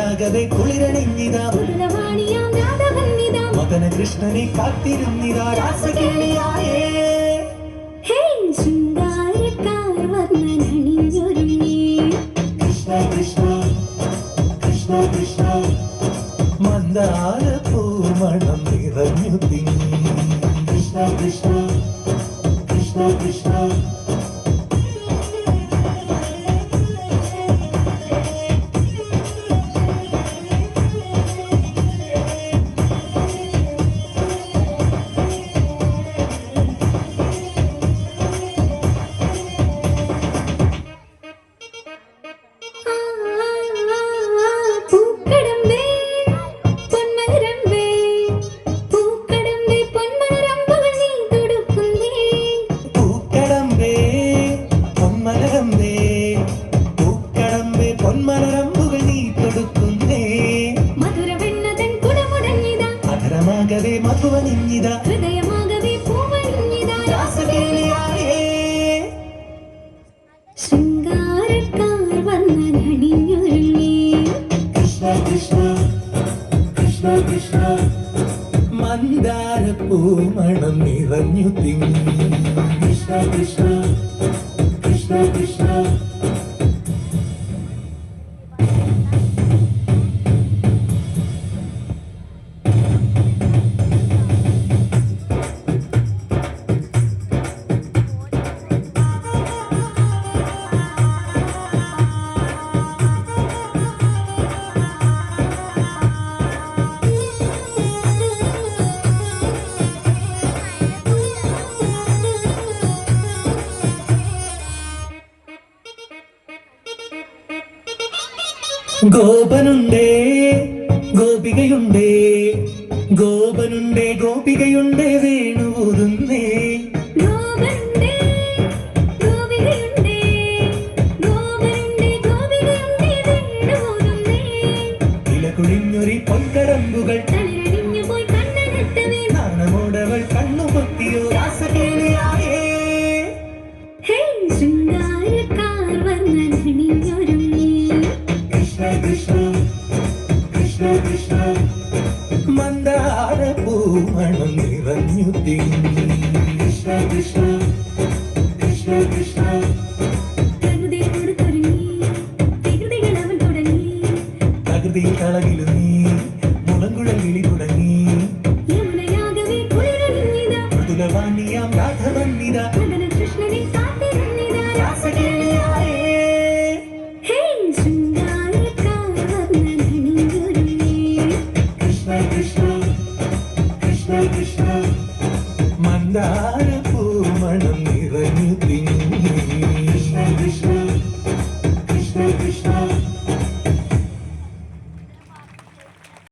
മനസ്സാകവെ കുളിരണിഞ്ഞിതാ മദന കൃഷ്ണനെ കാത്തിരുന്നിതാ രാസകേളിയായേ. കൃഷ്ണ കൃഷ്ണ കൃഷ്ണ കൃഷ്ണ മന്ദാര പൂമണം നിറഞ്ഞു തിങ്ങി. കൃഷ്ണ കൃഷ്ണ കൃഷ്ണ കൃഷ്ണ മധുരമാകവേ മധുവനിഞ്ഞിതാ ഹൃദയമാകവേ പൂവണിഞ്ഞിതാ രാസകേളിയായേ. ശൃംഗാരക്കാർ വന്നണിഞ്ഞൊരുങ്ങി. കൃഷ്ണ കൃഷ്ണ കൃഷ്ണ കൃഷ്ണ മന്ദാര പൂമണം നിറഞ്ഞു തിങ്ങി. കൃഷ്ണ കൃഷ്ണ കൃഷ്ണ കൃഷ്ണ ഗോപനുണ്ടേ ഗോപികയുണ്ടേ ഗോപനുണ്ടേ ഗോപികയുണ്ടേ വേണുവുതുന്നേ. ഗോപനുണ്ടേ ഗോപികയുണ്ടേ ഗോപനുണ്ടേ ഗോപികയുണ്ടേ വേണുവുതുന്നേ. ഇലകുഴിഞ്ഞൊരി പൊൻകടമ്പുകൾ തളിരണിഞ്ഞു പോയി കണ്ണനട്ടവേ. നാണമോടവൾ കണ്ണുപൊത്തിയോ രാസകേളിയായേ. ശൃംഗാരക്കാർ വന്നണിഞ്ഞൊരുങ്ങി. കൃഷ്ണ കൃഷ്ണ കൃഷ്ണ കൃഷ്ണ മന്ദാര പൂമണം നിറഞ്ഞു തിങ്ങി. കൃഷ്ണ കൃഷ്ണ കൃഷ്ണ കൃഷ്ണ പ്രകൃതിയോട് തുടങ്ങി പ്രകൃതികൾ അവൻ തുടങ്ങി. പ്രകൃതി കളകിലു നീ മുളങ്കുഴൽ വിളി തുടങ്ങി.